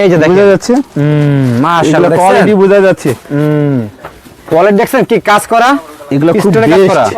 এই যে বোঝা যাচ্ছে মাশাআল্লাহ কোয়ালিটি বোঝা যাচ্ছে কোয়ালিটি দেখছেন কি কাজ করা এগুলো খুব বেস্ট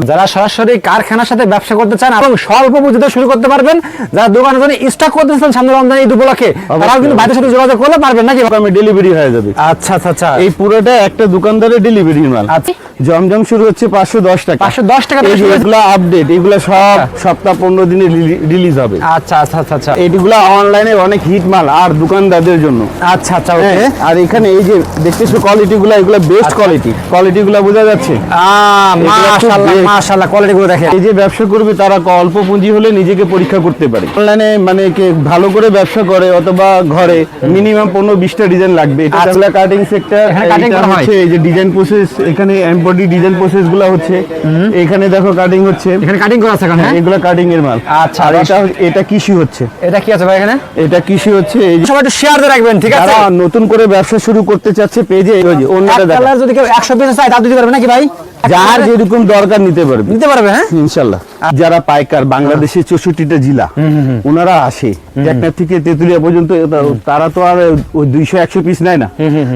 যারা সরাসরি কারখানার সাথে ব্যবসা করতে চান এবং স্বল্প পুঁজিতে শুরু করতে পারবেন যারা দোকানে জন্য স্টক করতে চান সামনে রমজান ঈদ উপলক্ষে তারাও কিন্তু বাইরের সাথে যোগাযোগ করলে পারবেন নাকি আমি ডেলিভারি হয়ে যাবে আচ্ছা আচ্ছা আচ্ছা এই পুরোটা একটা দোকানদারের ডেলিভারি মাল আচ্ছা জমজম শুরু হচ্ছে 510 টাকা 510 টাকা থেকে শুরু এগুলো আপডেট এগুলো সব সপ্তাহ 15 দিনে রিলিজ হবে আচ্ছা আচ্ছা আচ্ছা আচ্ছা এইগুলো অনলাইনে অনেক হিট মাল আর দোকানদারদের জন্য আচ্ছা আচ্ছা ওকে আর এখানে এই যে দেখতেছো কোয়ালিটিগুলো এগুলো বেস্ট কোয়ালিটিগুলো বোঝা যাচ্ছে মাশাআল্লাহ মাশাআল্লাহ কোয়ালিটিগুলো দেখেন এই যে ব্যবসা করবে তারা অল্প পুঁজি হলে নিজেকে পরীক্ষা করতে পারে অনলাইনে মানে কে ভালো করে ব্যবসা করে অথবা ঘরে মিনিমাম 15-20টা ডিজাইন লাগবে এটা আসলে কাটিং সেক্টর এটা হচ্ছে এই যে ডিজাইন প্রসেস এখানে এমব্রয়ডারি ডিজাইন প্রসেস গুলো হচ্ছে এখানে দেখো কাটিং হচ্ছে এখানে কাটিং করা আছে এখানে এগুলো কাটিং এর মাল আচ্ছা আর এটা কৃষি হচ্ছে এটা কি আছে ভাই এখানে এটা কৃষি হচ্ছে এই যে সবাই একটু শেয়ার দিয়ে রাখবেন ঠিক আছে যারা নতুন করে ব্যবসা শুরু করতে চাচ্ছে পেজে এই যে অন্যটা দেখো কালার যদি কেউ 100 পিস চায় তাও দিতে পারবে নাকি ভাই যার যেরকম দরকার নিতে পারবে হ্যাঁ ইনশাআল্লাহ যারা পাইকার বাংলাদেশের 64টা জেলা ওনারা আসে টেকনাফ থেকে তেতুলিয়া পর্যন্ত তারা তো আর ওই 200-100 পিস নেয় না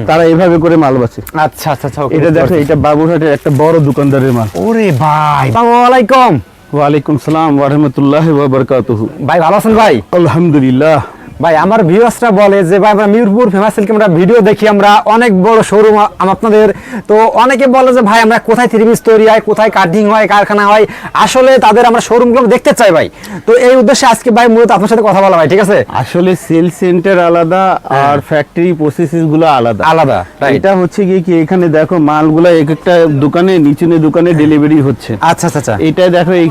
তারা এইভাবে করে মাল বাঁচে আচ্ছা আচ্ছা আচ্ছা এটা দেখো এটা বাবুরহাটের একটা বড় দোকানদারের মাল ওরে ভাই আসসালামু আলাইকুম ওয়ালাইকুম সালাম ওয়া রাহমাতুল্লাহি ওয়া বারাকাতুহু ভাই ভালো আছেন ভাই আলহামদুলিল্লাহ ভাই আমার ভিউয়ার্সরা বলে যে ভাই আমরা মিরপুর ফেমাস সিল্কে আমরা ভিডিও দেখি আমরা অনেক বড় শোরুম আপনাদের তো অনেকে বলে যে ভাই আমরা কোথায় থ্রি পিস তৈরি হয় কোথায় কাটিং হয় কারখানা হয় আসলে তাদের আমরা শোরুমগুলো দেখতে চাই ভাই তো এই উদ্দেশ্যে আজকে ভাই মূলত আপনার সাথে কথা বলা ভাই ঠিক আছে আসলে সেল সেন্টার আলাদা আর ফ্যাক্টরি প্রসেসেস গুলো আলাদা আলাদা এটা হচ্ছে কি এখানে দেখো মালগুলো এক একটা দোকানে নিচুনে দোকানে ডেলিভারি হচ্ছে আচ্ছা আচ্ছা এটা দেখো এই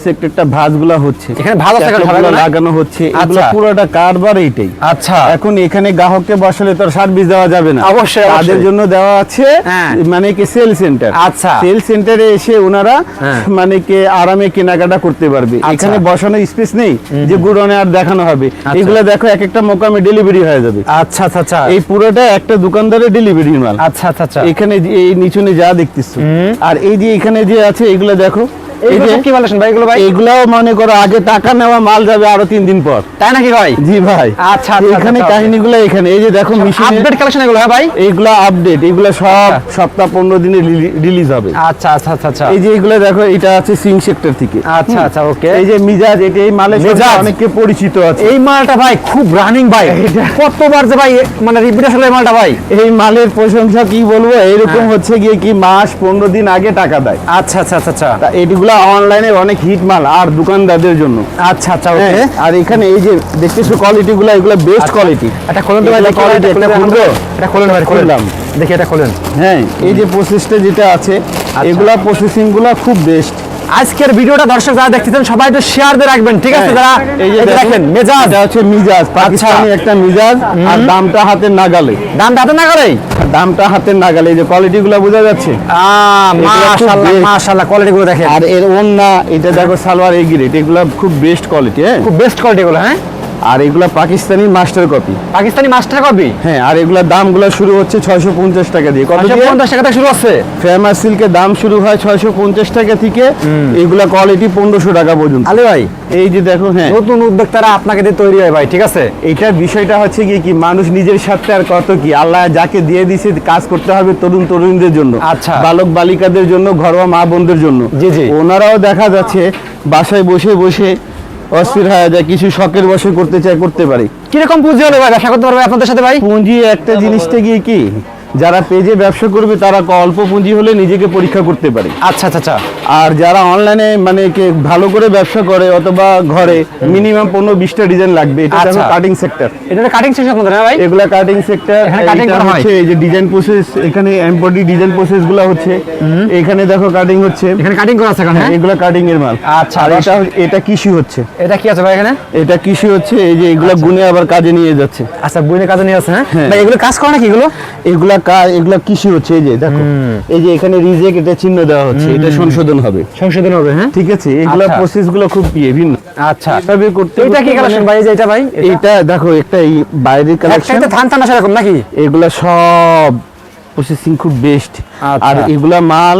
সেক্টরটা ভাঁজগুলো হচ্ছে এখানে ভালো লাগানো হচ্ছে এগুলো পুরোটা কার এইটাই আচ্ছা এখন এখানে গ্রাহককে বসালে তো সার্ভিস দেওয়া যাবে না অবশ্যই তাদের জন্য দেওয়া আছে মানে কি সেল সেন্টার আচ্ছা সেল সেন্টারে এসে ওনারা মানে কি আরামে কেনাকাটা করতে পারবে এখানে বসানোর স্পেস নেই যে গুডনে আর দেখানো হবে এগুলো দেখো এক একটা মোকামে ডেলিভারি হয়ে যাবে আচ্ছা আচ্ছা আচ্ছা এই পুরোটা একটা দোকানদারের ডেলিভারি মাল আচ্ছা আচ্ছা আচ্ছা এখানে এই নিচুনে যা দেখতেছো আর এই যে এখানে যে আছে এগুলো দেখো কি বলেন ভাই এগুলো ভাই এগুলাও মনে করো আগে টাকা নেওয়া মাল যাবে আরো 3 দিন পর তাই নাকি ভাই জি ভাই আচ্ছা এখানে কাহিনীগুলো এখানে এই যে দেখো মেশিন আপডেট কালেকশন এগুলো হ্যাঁ ভাই এগুলো আপডেট এগুলো সব সপ্তাহ 15 দিনে রিলিজ হবে আচ্ছা আচ্ছা আচ্ছা আচ্ছা এই যে এগুলো দেখো এটা আছে সিং সেক্টর থেকে আচ্ছা আচ্ছা ওকে এই যে মিজাজ এটা এই মালের সাথে অনেকে পরিচিত আছে এই মালটা ভাই খুব রানিং ভাই কতবার যে ভাই মানে রিপিট আসলে এই মালটা ভাই এই মালের প্রশংসা কি বলবো এরকম হচ্ছে গিয়ে কি মাস 15 দিন আগে টাকা দেয় আচ্ছা আচ্ছা আচ্ছা আচ্ছা এইগুলো অনলাইনে অনেক হিট মাল আর দোকানদারদের জন্য আচ্ছা আচ্ছা ওকে আর এখানে এই যে দেখতেছো কোয়ালিটিগুলো এগুলো বেস্ট কোয়ালিটি এটা খোলেন তো ভাই কোয়ালিটি এটা খুলবো এটা খোলেন ভাই খুললাম দেখি এটা খোলেন হ্যাঁ এই যে প্রসেসটা যেটা আছে এগুলা প্রসেসিং গুলা খুব বেস্ট আজকের ভিডিওটা দর্শক যারা দেখতেছেন সবাই একটু শেয়ার দিয়ে রাখবেন ঠিক আছে যারা এই যে দেখেন মেজাজ এটা হচ্ছে মিজাজ পাকিস্তানি একটা মিজাজ আর দামটা হাতের নাগালে দামটা হাতের নাগালে এই যে কোয়ালিটিগুলো বোঝা যাচ্ছে মাশাআল্লাহ মাশাআল্লাহ কোয়ালিটিগুলো দেখেন আর এর ওন্না এটা দেখো সালোয়ার এই গ্রেড এগুলো খুব বেস্ট কোয়ালিটি হ্যাঁ খুব বেস্ট কোয়ালিটিগুলো হ্যাঁ আর এগুলা পাকিস্তানি মাস্টার কপি হ্যাঁ আর এগুলা দামগুলো শুরু হচ্ছে 650 টাকা দিয়ে 650 টাকা থেকে শুরু হচ্ছে ফেমাস সিল্কের দাম শুরু হয় 650 টাকা থেকে এগুলা কোয়ালিটি 1500 টাকা পর্যন্ত আলে ভাই এই যে দেখো হ্যাঁ নতুন উদ্যোক্তারা আপনাকে দিয়ে তৈরি হয় ভাই ঠিক আছে এইটার বিষয়টা হচ্ছে কি মানুষ নিজের সাথে আর কত কি আল্লাহ যাকে দিয়ে দিয়েছে কাজ করতে হবে তরুণদের জন্য আচ্ছা বালক বালিকাদের জন্য ঘরোয়া মা বোনদের জন্য জি জি ওনারাও দেখা যাচ্ছে বাসায় বসে অস্থির হয়ে যায় কিছু শখের বসে করতে পারে কিরকম পুঁজি হলে ভাই ব্যবসা করতে পারবে আপনাদের সাথে ভাই পুঁজি একটা জিনিসটা গিয়ে কি যারা পেজে ব্যবসা করবে তারা অল্প পুঁজি হলে নিজেকে পরীক্ষা করতে পারে আচ্ছা আচ্ছা আচ্ছা আর যারা অনলাইনে মানে ভালো করে ব্যবসা করে অথবা ঘরে মিনিমাম 15-20টা ডিজাইন লাগবে এটা হচ্ছে কাটিং সেক্টর এটা কাটিং সেকশন আপনাদের না ভাই এগুলা কাটিং সেক্টর কাটিং করা হয় এই যে ডিজাইন প্রসেস এখানে এমব্রয়ডারি ডিজাইন প্রসেস গুলো হচ্ছে এখানে দেখো কাটিং হচ্ছে এখানে কাটিং করা আছে এখানে এগুলা কাটিং এর মাল আচ্ছা আর এটা কৃষি হচ্ছে এটা কি আছে ভাই এখানে এটা কৃষি হচ্ছে এই যে এগুলা গুনে আবার কাজে নিয়ে যাচ্ছে আচ্ছা গুনে কাজে নিয়ে আছে হ্যাঁ ভাই এগুলো কাজ করে নাকি এগুলা কৃষি হচ্ছে এই যে দেখো এই যে এখানে রিজেক্ট এটা চিহ্ন দেওয়া হচ্ছে এটা সংশোধন হবে হ্যাঁ ঠিক আছে এগুলা প্রসেস গুলো খুব ভিন্ন আচ্ছা এভাবে করতে এটা কি কালেকশন ভাই যে এটা ভাই এটা দেখো একটা এই বাইরের কালেকশন একটা ধান টানা সেরকম নাকি এগুলা সব প্রসেসিং খুব বেস্ট আর এগুলা মাল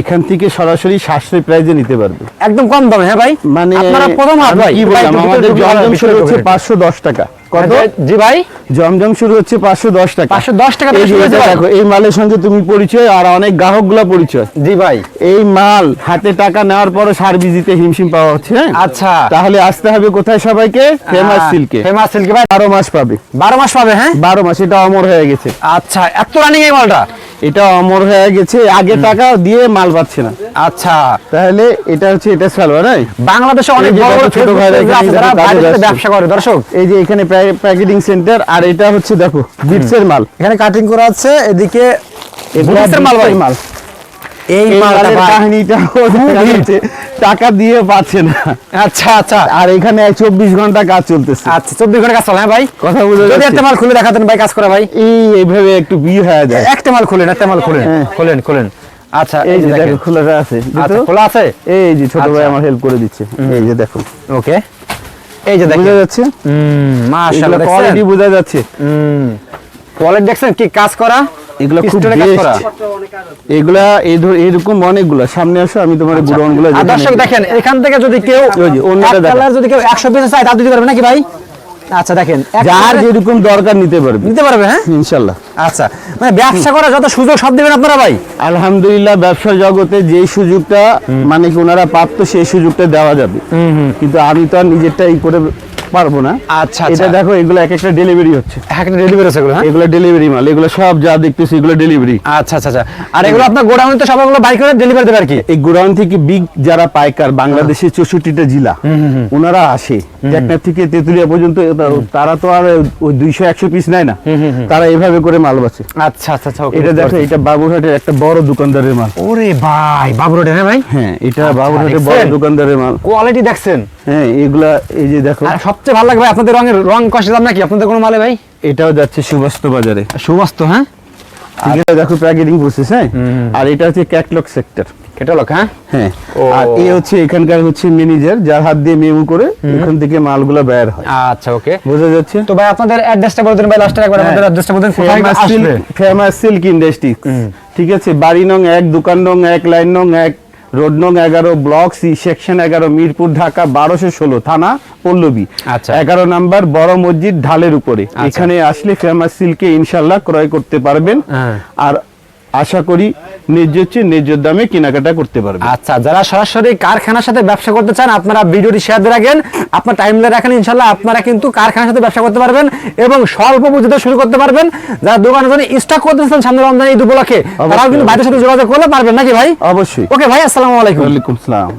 এখান থেকে সরাসরি সাশ্রয়ী প্রাইসে নিতে পারবে একদম কম দামে হ্যাঁ ভাই মানে আপনারা প্রথম হাত ভাই কি বললাম আমাদের জমজম শুরু হচ্ছে 510 টাকা কত? জি ভাই, জমজম শুরু হচ্ছে 510 টাকা। 510 টাকা থেকে এই যে শুরু হয়েছে এটা ভাই। দেখো, এই মালের সঙ্গে তুমি পরিচয় আর অনেক গ্রাহকগুলা পরিচয়। জি ভাই, এই মাল হাতে টাকা নেওয়ার পরে সার্ভিস দিতে হিমশিম পাওয়া হচ্ছে, হ্যাঁ? আচ্ছা। তাহলে আসতে হবে কোথায় সবাইকে? ফেমাস সিল্কে। ফেমাস সিল্কে ভাই 12 মাস পাবে। 12 মাস পাবে, হ্যাঁ? 12 মাস, এটা অমর হয়ে গেছে। আচ্ছা, এত রানিং এই মালটা। এটা অমর হয়ে গেছে, আগে টাকা দিয়ে মাল পাচ্ছে না। আচ্ছা, তাহলে এটা হচ্ছে এটা সালোয়ার, হ্যাঁ? বাংলাদেশে অনেক এই যে বড় বড় দেখো, ছোট ছোট ভাইরা ভাইরা এখানে যারা কাজে বাইরে থেকে ব্যস্ত। ব্যবসা করে দর্শক। এই যে এখানে প্যাকেটিং সেন্টার, আর এটা হচ্ছে দেখো বিটসের মাল। এখানে কাটিং করা আছে, এদিকে এগুলা বুটিক্সের মাল ভাই। বিটসের মাল। এই এই মালটা মালের ভাই। কাহিনীটা হচ্ছে টাকা দিয়ে পাচ্ছে না। আচ্ছা আচ্ছা আর এখানে 24 ঘন্টা কাজ চলতেছে। আচ্ছা, 24 ঘন্টা কাজ চলে, হ্যাঁ ভাই? কথা বুঝে যদি যাচ্ছে? একটা মাল খুলে দেখাতেন ভাই, কাজ করা ভাই। এইভাবে একটু বিয়ে হয়ে যায়। একটা মাল খুলেন, একটা মাল খুলেন, হ্যাঁ। খুলেন খুলেন। আচ্ছা, এই যে দেখেন। দেখো খোলাটা আছে, আচ্ছা, দেখো? খোলা আছে। এই যে ছোট ভাই আচ্ছা। আমার হেল্প করে দিচ্ছে। এই যে দেখো, ওকে, এই যে দেখেন। বোঝা যাচ্ছে? মাশাআল্লাহ, কোয়ালিটি বোঝা যাচ্ছে। কোয়ালিটি দেখছেন কি কাজ করা? এগুলো খুব পিস্টনে কাজ করা। বেস্ট। এগুলা এরকম অনেকগুলো। সামনে আসো, আমি তোমার গুড়ন গুলো আর দর্শক দেখেন, এখান থেকে যদি কেউ ওই যে অন্যটা এক দেখেন। কালার যদি কেউ 100 পিস চায়, তা দিতে পারবে নাকি ভাই? আচ্ছা, দেখেন এক যার কালারে যেরকম দরকার নিতে পারবে নিতে পারবে, হ্যাঁ? ইনশাল্লাহ। আচ্ছা, মানে ব্যবসা করার যত সুযোগ সব দিবেন আপনারা ভাই? আলহামদুলিল্লাহ, ব্যবসা জগতে যে সুযোগটা মানে কি ওনারা প্রাপ্ত, সেই সুযোগটা দেওয়া যাবে। কিন্তু আমি তো আর নিজেরটা করে পারবো না। আচ্ছা, এটা দেখো, এগুলো এক একটা ডেলিভারি হচ্ছে। একটা ডেলিভারি আছে এগুলো, হ্যাঁ? এগুলো ডেলিভারি মাল, এগুলো সব যা দেখতেছি এগুলো ডেলিভারি। আচ্ছা আচ্ছা আচ্ছা। আর এগুলো আপনার গোডাউনে তো সবগুলো বাইক করে ডেলিভারি দেবে আর কি? এই গোডাউন থেকে বিগ যারা পাইকার, বাংলাদেশের 64টা জেলা, ওনারা আসে টেকনাফ থেকে তেতুলিয়া পর্যন্ত। তারা তো আর ওই 200-100 পিস নেয় না, তারা এভাবে করে মাল বাঁচে। আচ্ছা আচ্ছা আচ্ছা, ওকে। এটা দেখো, এটা বাবুরহাটের একটা বড় দোকানদারের মাল। ওরে ভাই, বাবুরোডে, হ্যাঁ ভাই? হ্যাঁ, এটা আচ্ছা, বাবুরহাটের বড় দেখছেন? দোকানদারের মাল। কোয়ালিটি দেখছেন? হ্যাঁ, এগুলা এই যে দেখো। আর সবচেয়ে ভালো লাগে ভাই আপনাদের রং কষে দাম নাকি আপনাদের কোনো মালে ভাই? এটাও যাচ্ছে সুবাস্ত বাজারে। সুবাস্ত, হ্যাঁ? ঠিক আছে, দেখো প্যাকেটিং প্রসেস, হ্যাঁ? আর এটা হচ্ছে ক্যাটলগ সেক্টর। ক্যাটালগ, হ্যাঁ? হ্যাঁ। ও। আর এই হচ্ছে এখানকার হচ্ছে ম্যানেজার, যার হাত দিয়ে মেমু করে এখান থেকে মালগুলো বের হয়। আচ্ছা, ওকে। বোঝা যাচ্ছে? তো ভাই আপনাদের অ্যাড্রেসটা বলে দিন ভাই, লাস্টে একবার আমাদের অ্যাড্রেসটা বলে দিন, কোথায় আসবে? Famous silk industry. ঠিক আছে, বাড়ি নং 1, দোকান নং 1, লাইন নং 1, রোড নং 11, block C, section 11, Mirpur, Dhaka 1216, থানা পল্লবী। আচ্ছা। 11 নাম্বার বড় মসজিদ ঢালের উপরে। এখানে আসলে ফেমাস সিল্কে ইনশাল্লাহ ক্রয় করতে পারবেন। হ্যাঁ। আর আশা করি ন্যায্য দামে কেনাকাটা করতে পারবেন। আচ্ছা, যারা সরাসরি কারখানার সাথে ব্যবসা করতে চান, আপনারা ভিডিওটি শেয়ার দিয়ে রাখেন, আপনার টাইম দিয়ে রাখেন, ইনশাল্লাহ আপনারা কিন্তু কারখানার সাথে ব্যবসা করতে পারবেন এবং স্বল্প পুঁজিতে শুরু করতে পারবেন। যারা দোকানের জন্য স্টক করতেছেন সামনে রমজান ঈদ উপলক্ষে, তারাও কিন্তু ভাইদের সাথে যোগাযোগ করলে পারবেন নাকি ভাই? অবশ্যই। ওকে ভাই, আসসালামু আলাইকুম। ওয়ালাইকুম আসসালাম।